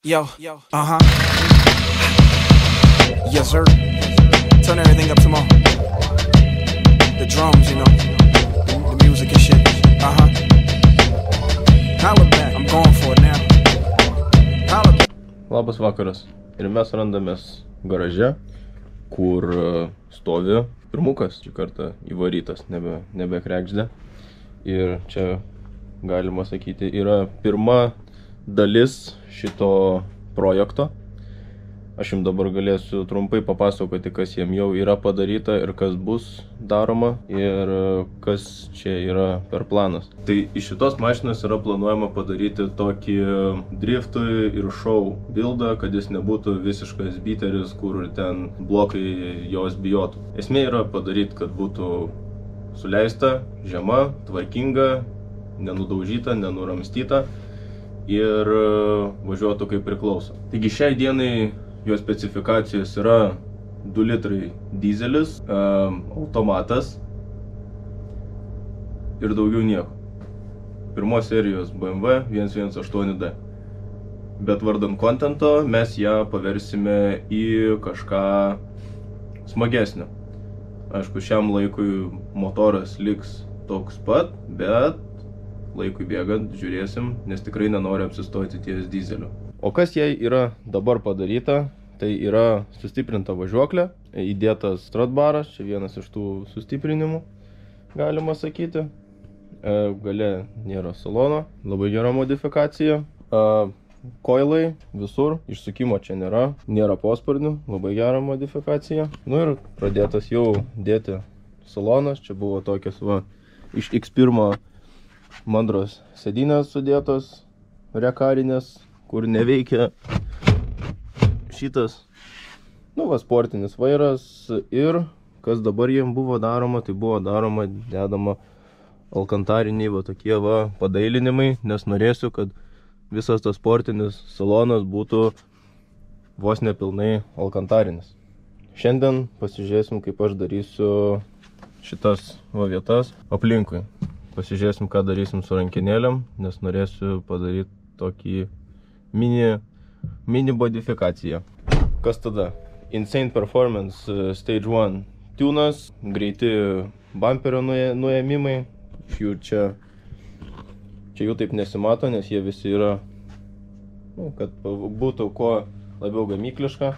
Yo, yes sir. Turn everything up some more. The drums, you know, the music and shit. Holla back, I'm going for it now. Holla. Labas vakaras. Ir mes randamės garaže, kur stovi pirmukas, šį kartą įvarytas, nebe krekždė. Ir čia, galima sakyti, yra pirma dalis šito projekto. Aš jums dabar galėsiu trumpai papasakoti, kas jiem jau yra padaryta ir kas bus daroma ir kas čia yra per planas. Tai iš šitos mašinos yra planuojama padaryti tokį driftui ir show buildą, kad jis nebūtų visiškas biteris, kur ten blokai jos bijotų. Esmė yra padaryti, kad būtų suleista, žema, tvarkinga, nenudaužyta, nenuramstyta ir važiuotų kaip priklauso. Taigi šiai dienai jo specifikacijos yra 2 litrai dizelis, automatas ir daugiau nieko. Pirmos serijos BMW 118D. Bet vardan kontento mes ją paversime į kažką smagesnio. Aišku, šiam laikui motoras liks toks pat, bet laikui bėgant žiūrėsim, nes tikrai nenoriu apsistoti ties dizeliu. O kas jai yra dabar padaryta, tai yra sustiprinta važiuoklė, įdėtas stratbaras, čia vienas iš tų sustiprinimų, galima sakyti. Gale nėra salono, labai gera modifikacija. Koilai visur, išsukimo čia nėra posparnių, labai gera modifikacija. Nu ir pradėtas jau dėti salonas, čia buvo tokios iš X1 mandros sėdynės sudėtos, rekarinės, kur neveikia šitas, sportinis vairas. Ir kas dabar jiem buvo daroma, tai buvo daroma, dedama alkantariniai tokie padailinimai, nes norėsiu, kad visas tas sportinis salonas būtų vos nepilnai alkantarinis. Šiandien pasižiūrėsim, kaip aš darysiu šitas vietas aplinkui. Pasižiūrėsim, ką darysim su rankinėlėm, nes norėsiu padaryti tokį mini modifikaciją. Kas tada? Insane Performance Stage 1 tunas, greiti bamperio nuėmimai. Iš jų čia jų taip nesimato, nes jie visi yra, kad būtų kuo labiau gamykliška.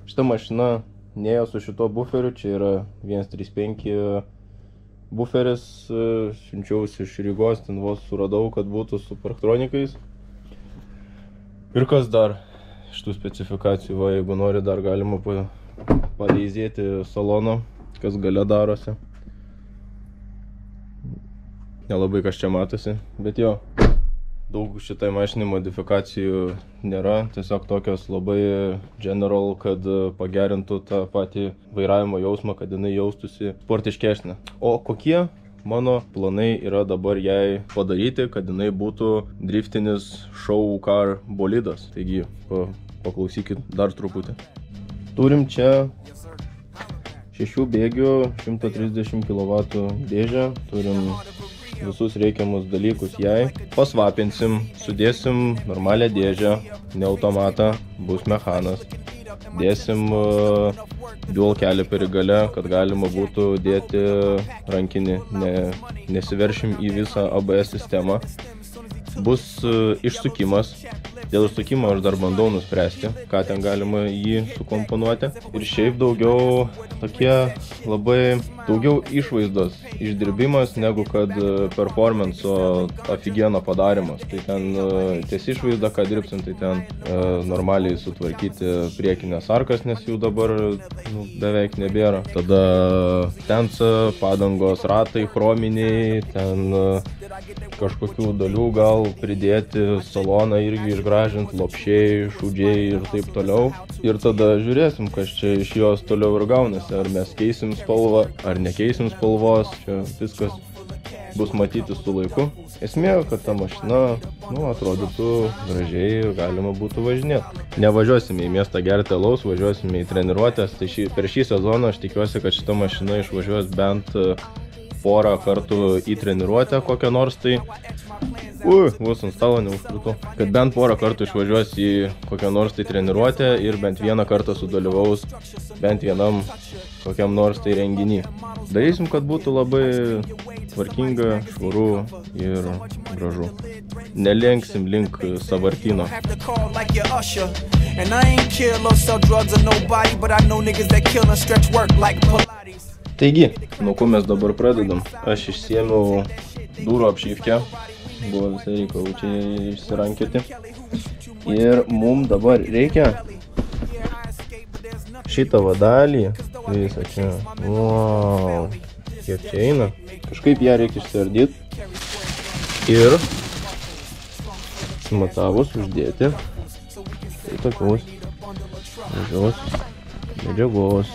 Šita mašina nėjo su šito buferiu, čia yra 135 buferis, siunčiausi iš Rygos, ten vos suradau, kad būtų su parktronikais. Ir kas dar iš tų specifikacijų, jeigu nori, dar galima paleizėti salono, kas gale darosi. Nelabai kas čia matosi, bet jo, daug šitai mašinai modifikacijų nėra, tiesiog tokios labai general, kad pagerintų tą patį vairavimo jausmą, kad jinai jaustųsi sportiškesnė. O kokie mano planai yra dabar jai padaryti, kad jinai būtų driftinis show car bolidas? Taigi, paklausykit dar truputį. Turim čia 6 bėgių, 130 kW dėžę, turim visus reikiamus dalykus jai. Pasvapinsim, sudėsim normalią dėžę, ne automatą, bus mechanas. Dėsim dual caliperį gale, kad galima būtų dėti rankinį, nesiveršim į visą ABS sistemą. Bus išsukimas. Dėl išsukimo aš dar bandau nuspręsti, ką ten galima jį sukomponuoti. Ir šiaip daugiau išvaizdos išdirbimas, negu kad performanso aфигенно padarimas. Tai ten ties išvaizda, ką dirbsim, tai ten normaliai sutvarkyti priekinės arkas, nes jų dabar beveik nebėra. Tada tensa, padangos, ratai chrominiai, ten kažkokių dalių gal pridėti, saloną irgi išgražinti, lopšiai, šūdžiai ir taip toliau. Ir tada žiūrėsim, kas čia iš jos toliau ir gaunasi, ar mes keisim spalvą, ar nekeisim spalvos, čia viskas bus matyti su laiku. Esmė, kad ta mašina, atrodytų gražiai ir galima būtų važinėti. Nevažiuosime į miestą gerti alaus, važiuosime į treniruotės, tai per šį sezoną aš tikiuosi, kad šita mašina išvažiuos bent porą kartų į treniruotę kokią nors, tai vos ant stalo neužkrito. Kad bent porą kartų išvažiuos į kokią nors tai treniruotę ir bent vieną kartą sudalyvaus bent vienam kokiam nors tai renginį. Darysim, kad būtų labai tvarkinga, švaru ir gražu. Nelenksim link sąvartyno. Taigi, nuo ko mes dabar pradedam? Aš išsiėmiau durų apšyvkę, buvo visai reikalų čia išsirankioti. Ir mum dabar reikia šitą vadalį, visą čia, wow, kiek čia eina. Kažkaip ją reikia išsiardyti ir matavus uždėti tai tokios gražios medžiagos.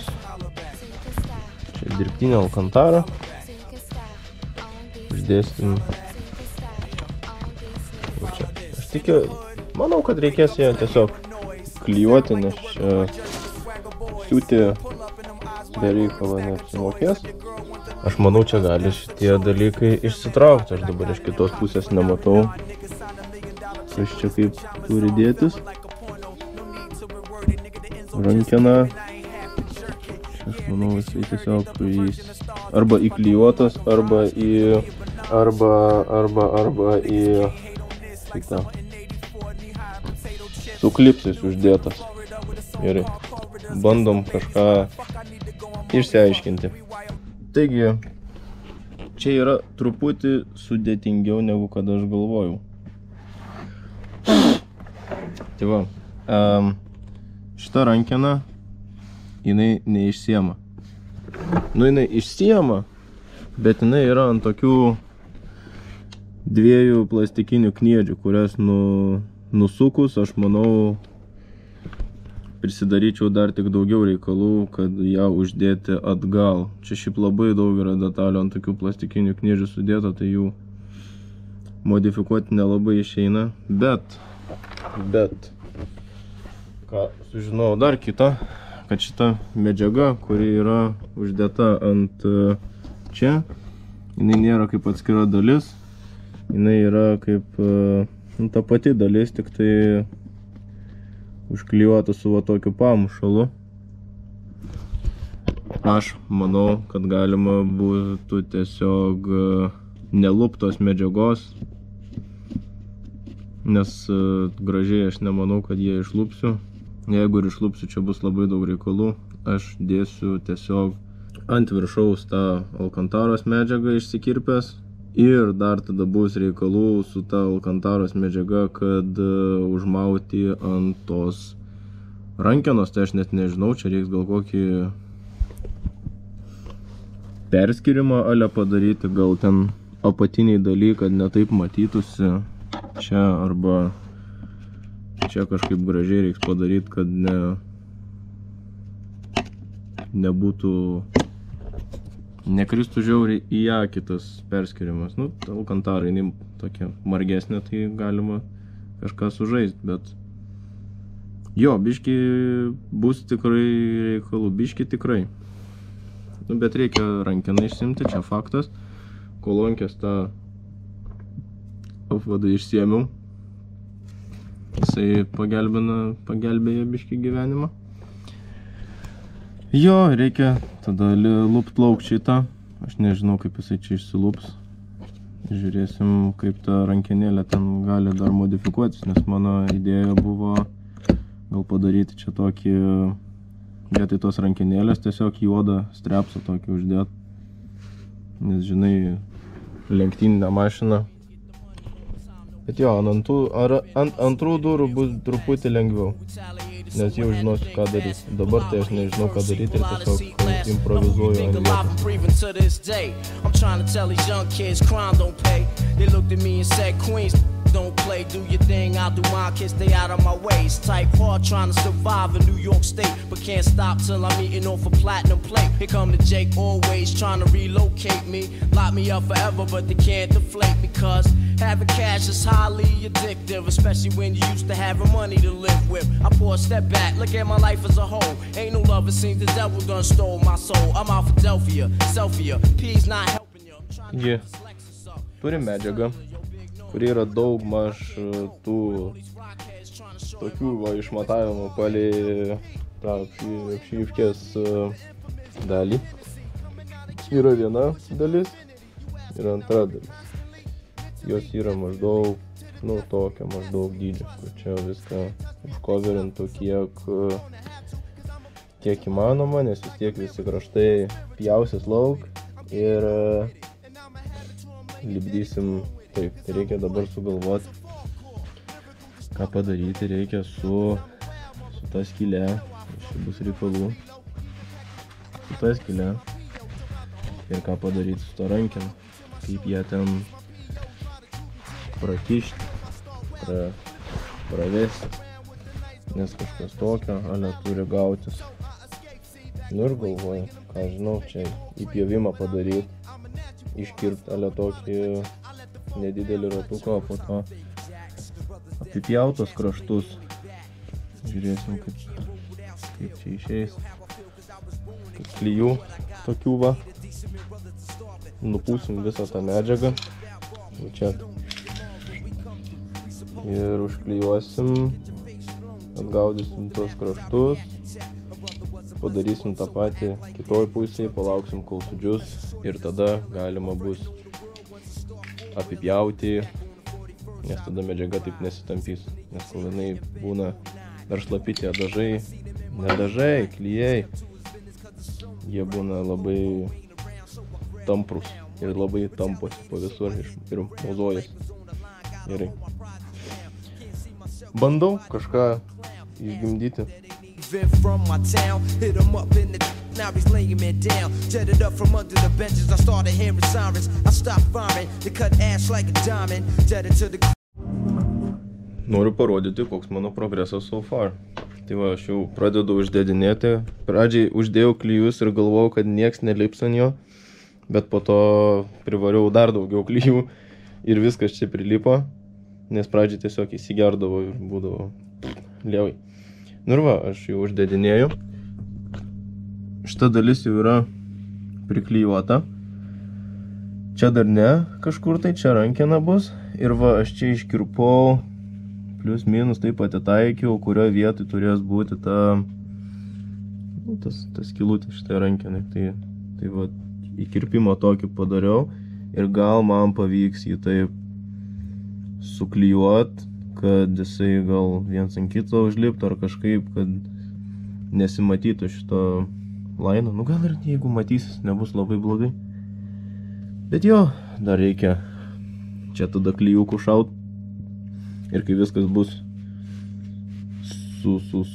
Čia dirbtinė alkantara. Uždėsim čia. Aš tikiu, manau, kad reikės ją tiesiog klijuoti, nes čia siūti be reikalo neapsimokės. Aš manau, čia gali šitie dalykai išsitraukti. Aš dabar iš kitos pusės nematau, kas čia kaip turi dėtis. Rankena. Aš manau, jisai tiesiog arba įklijuotas, arba į šitą su klipsais uždėtas. Gerai. Bandom kažką išsiaiškinti. Taigi, čia yra truputį sudėtingiau negu kad aš galvojau. Tai va, šita rankena, jinai neišsiema. Nu, jinai išsiema, bet jinai yra ant tokių dviejų plastikinių kniedžių, kurias nusukus, aš manau, prisidaryčiau dar tik daugiau reikalų, kad ją uždėti atgal. Čia šiaip labai daug yra detalių ant tokių plastikinių kniedžių sudėta, tai jų modifikuoti nelabai išeina. Bet, ką sužinojau dar kitą, kad šita medžiaga, kuri yra uždėta ant čia, jinai nėra kaip atskira dalis, jinai yra kaip ta pati dalis, tik tai užklijuota su va tokiu pamušalu. Aš manau, kad galima būtų tiesiog neluptos medžiagos, nes gražiai aš nemanau, kad jie išlupsiu. Jeigu ir išlupsiu, čia bus labai daug reikalų. Aš dėsiu tiesiog ant viršaus tą alkantaros medžiagą išsikirpęs. Ir dar tada bus reikalų su ta alkantaros medžiaga, kad užmauti ant tos rankenos, tai aš net nežinau, čia reiks gal kokį perskirimą ale padaryti, gal ten apatiniai daly, kad netaip matytųsi čia, arba čia kažkaip gražiai reiks padaryti, kad nebūtų nekristų žiauriai į akį tas perskirimas. Nu, alkantara, jinai tokia margesnė, tai galima kažką sužaist, bet jo, biški bus tikrai reikalų, biški tikrai. Nu, bet reikia rankeną išsimti, čia faktas. Kolonkės tą apvadą išsiėmiau. Jisai pagelbėja biški gyvenimą. Jo, reikia tada lupt plauk šitą. Aš nežinau, kaip jisai čia išsilups. Žiūrėsim, kaip ta rankenėlė ten gali dar modifikuotis, nes mano idėja buvo gal padaryti čia tokį, vietoj tos rankenėlės, tiesiog juodą strepsą tokį uždėt. Nes, žinai, lenktyninę mašiną. Bet jo, ant antrų durų bus truputį lengviau. Nes jau žinosiu, ką daryti. Dabar tai aš nežinau, ką daryti ir tiesiog improvizuoju ant vietos. Don't play, do your thing, I'll do mine, kids stay out of my way. It's type hard trying to survive in New York State, but can't stop till I'm eating off a platinum plate. Here come the Jake, always trying to relocate me. Lock me up forever, but they can't deflate me, cause having cash is highly addictive, especially when you used to having money to live with. I pour a step back, look at my life as a whole. Ain't no love, it seems the devil done stole my soul. I'm out Philadelphia, P's not helping you. Ji turi medžiagą, kuri yra daug maž tų tokių išmatavimų palei tą apšyvkės dalį. Yra viena dalis ir antra dalis. Jos yra maždaug, tokia maždaug dydžio, kur čia viską užkoverintų kiek įmanoma, nes vis tiek visi kraštai pjausis lauk ir lipdysim taip. Tai reikia dabar sugalvoti, ką padaryti reikia su ta skyle, čia bus reikalų, su ta skyle ir ką padaryti su ta rankena, kaip ją ten prakišti, pravesti, nes kažkas tokio, ale turi gautis. Nu ir galvoju, ką žinau, čia įpjovimą padaryti, iškirpti ale tokį nedidelį ratuką, po to apipjautos kraštus. Žiūrėsim, kaip čia išeis. Kaip klijų tokių va. Nupūsim visą tą medžiagą. Čia. Ir užklijuosim, atgaudysim tos kraštus. Padarysim tą patį kitoj pusėje, palauksim kol sudžius ir tada galima bus apipjauti, nes tada medžiaga taip nesitampys. Nes kol jinai būna dar šlapi tie dažai, ne dažai, klijai, jie būna labai tamprus ir labai tamposi po visur ir mozuojas. Gerai. Bandau kažką išgimdyti. From my town, hit him up in the now he's laying me down. Jetted up from under the benches, I started hearing sirens. I stopped firing, they cut ash like a diamond. Jetted to the Noriu parodyti, koks mano progresas so far. Tai va, aš jau pradedu uždėdinėti. Pradžiai uždėjau klijus ir galvojau, kad nieks nelips ant jo, bet po to privariau dar daugiau klijų ir viskas čia prilipo, nes pradžiai tiesiog įsigerdavo ir būdavo lievai. Nu ir va, aš jau uždėdinėjau. Šita dalis jau yra priklijuota. Čia dar ne, kažkur tai čia rankena bus. Ir va, aš čia iškirpau, plius minus taip atitaikiau, kurioje vietoj turės būti tas skylutė šitai rankenai. Tai va, įkirpimą tokį padariau ir gal man pavyks jį taip suklijuot, kad jisai gal viens ant kito užliptų ar kažkaip, kad nesimatytų šito laino. Nu gal ir jeigu matysis, nebus labai blogai. Bet jo, dar reikia čia tada klijukų šaut. Ir kai viskas bus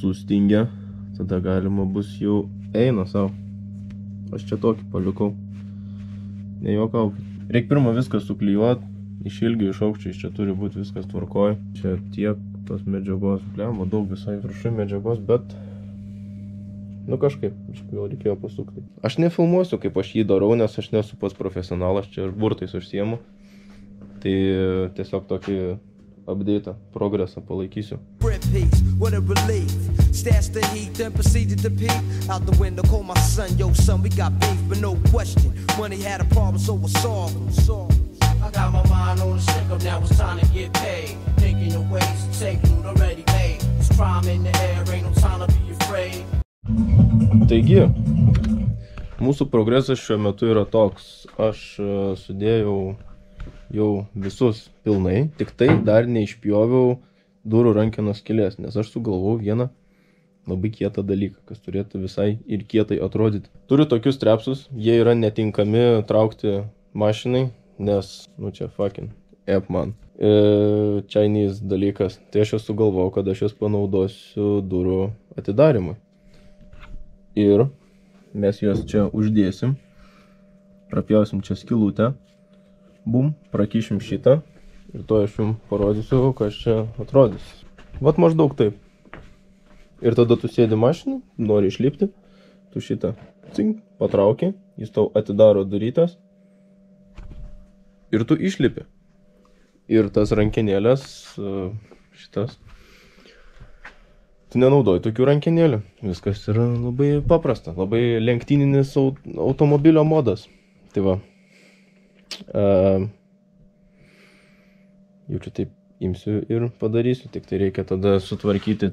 sustingę, tada galima bus jau eina savo. Aš čia tokį palikau. Nejuokaukit. Reikia pirmą viską suklijuot. Iš ilgio, iš aukščio, čia turi būti viskas tvarkoj. Čia tiek tos medžiagos, blemo, daug visai viršui medžiagos, bet nu kažkaip, gal reikėjo pasukti. Aš nefilmuosiu, kaip aš jį darau, nes aš nesu pats profesionalas, čia aš burtais užsiemu. Tai tiesiog tokį update'ą, progresą palaikysiu. What a relief. Stashed the heat, then proceeded to peek out the window. Called my son, yo son, we got beef, but no question. Money had a problem, so I solved him. I got my mind on the stick up, now it's time to get paid. Thinking of ways to take loot already made. It's crime in the air, ain't no time to be afraid. Taigi, mūsų progresas šiuo metu yra toks. Aš sudėjau jau visus pilnai, tik tai dar neišpjoviau durų rankenos skylės, nes aš sugalvojau vieną labai kietą dalyką, kas turėtų visai ir kietai atrodyti. Turiu tokius trepsus, jie yra netinkami traukti mašinai, nes, nu čia fucking app man. Chinese dalykas. Tai aš sugalvojau, kad aš jas panaudosiu durų atidarimui. Ir mes juos čia uždėsim, prapjausim čia skylutę, bum, prakišim šitą ir to aš jums parodysiu, kas čia atrodys. Vat maždaug taip. Ir tada tu sėdi mašinai, nori išlipti, tu šitą cink, patrauki, jis tau atidaro durytes ir tu išlipi. Ir tas rankenėlės, šitas, tu nenaudoji tokių rankenėlių. Viskas yra labai paprasta, labai lenktyninis automobilio modas. Tai va, Jaučiu taip imsiu ir padarysiu, tik tai reikia tada sutvarkyti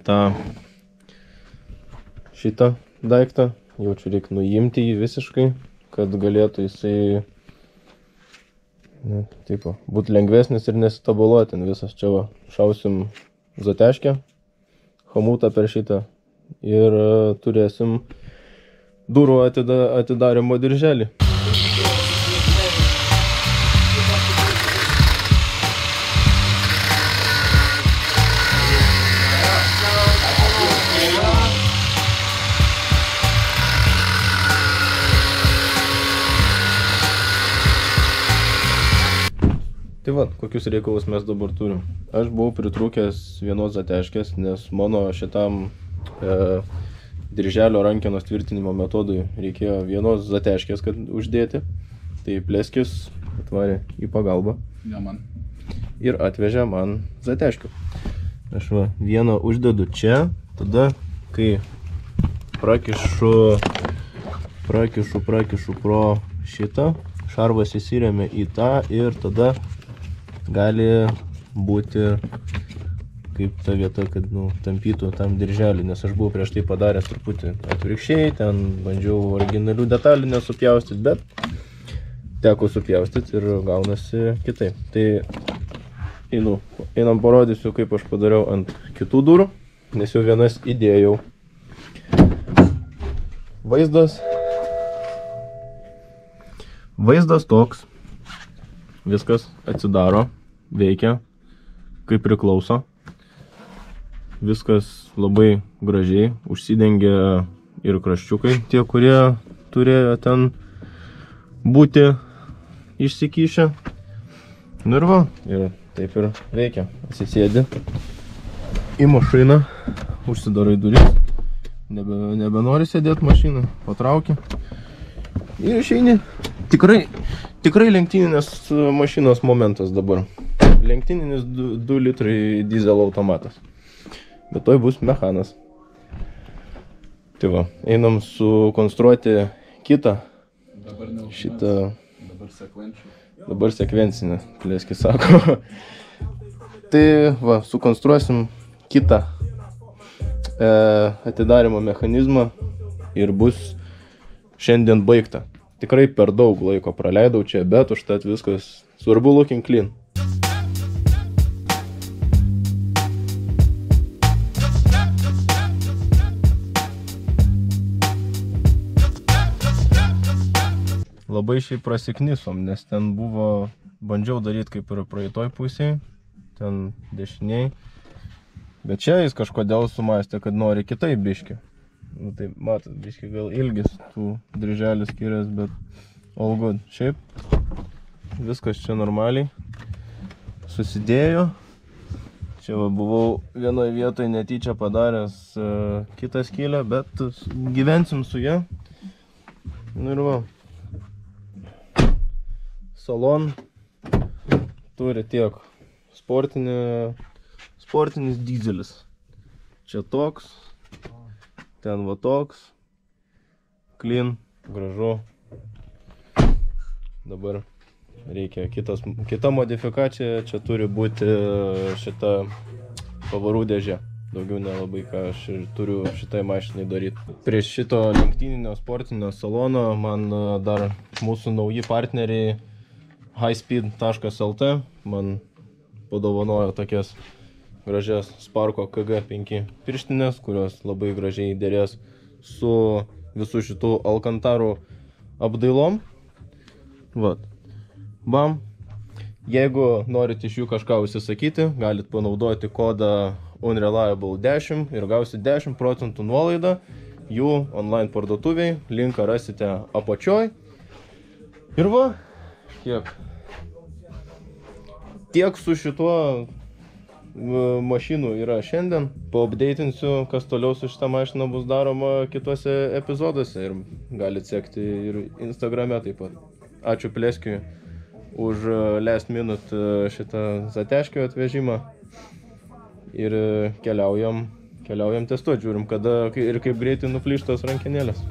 šitą daiktą. Jaučiu reikia nuimti jį visiškai, kad galėtų jisai būti lengvesnis ir nesitabaluoti. Visas čia va, šausim zateškę, chamutą per šitą ir turėsim durų atidarimo dirželį. Tai va, kokius reikalus mes dabar turim. Aš buvau pritrūkęs vienos zateškės, nes mano šitam dirželio rankenos tvirtinimo metodui reikėjo vienos zateškės, kad uždėti. Tai Pleskis atvarė į pagalbą. Ne man. Ir atvežė man zateškių. Aš va, vieną uždedu čia, tada kai prakišu pro šitą, šarvas įsiremia į tą ir tada gali būti kaip ta vieta, kad tampytų tam dirželį, nes aš buvau prieš tai padaręs truputį atvirkščiai, ten bandžiau originalių detalių nesupjaustyti, bet teko supjaustyti ir gaunasi kitaip. Tai einam parodysiu, kaip aš padariau ant kitų durų, nes jau vienas įdėjau. Vaizdas toks, viskas atsidaro, veikia, kaip priklauso. Viskas labai gražiai, užsidengia ir kraščiukai, tie, kurie turėjo ten būti išsikišę. Nu ir va, ir taip ir veikia. Atsisėdi į mašiną, užsidarai duris, nebenori sėdėti mašiną, patrauki ir išeini. Tikrai lenktyninės mašinos momentas dabar. Lenktyninis 2 litrai dizel automatas. Bet toj bus mechanas. Tai va, einam sukonstruoti kitą. Dabar sekvencinę, Pleskis sako. Tai va, sukonstruosim kitą atidarimo mechanizmą ir bus šiandien baigta. Tikrai per daug laiko praleidau čia, bet užtat viskas svarbu looking clean. Labai šiaip prasiknisom, nes ten buvo, bandžiau daryti kaip ir praeitoj pusėje, ten dešiniai. Bet čia jis kažkodėl sumastė, kad nori kitaip biškį. Nu tai matot, biškį gal ilgis tų dirželių skirias, bet all good. Šiaip viskas čia normaliai susidėjo. Čia va, buvau vienoje vietoje netyčia padaręs kitą skylę, bet gyvensim su ja. Nu ir va. Salon turi tiek sportinis dizelis. Čia toks, ten va toks, clean, gražu. Dabar reikia kita modifikacija, čia turi būti šita pavarų dėžė. Daugiau nelabai ką aš ir turiu šitai mašinai daryti. Prieš šito lenktyninio sportinio salono man dar mūsų nauji partneriai highspeed.lt man padovanojo tokias gražias Sparko KG5 pirštinės, kurios labai gražiai dėrės su visų šitų alkantarų apdailom. Vat. Bam. Jeigu norit iš jų kažką užsisakyti, galit panaudoti kodą Unreliable10 ir gausit 10% nuolaidą jų online parduotuviai. Linką rasite apačioj. Ir va, tiek su šituo mašinų yra šiandien. Paupdeitinsiu, kas toliau su šitą mašiną bus daroma kituose epizoduose ir galit sekti ir Instagrame taip pat. Ačiū Pleskiui už last minute šitą zateškių atvežimą ir keliaujam testuoti, žiūrim kada ir kaip greitai nuplyš tos rankenėlės.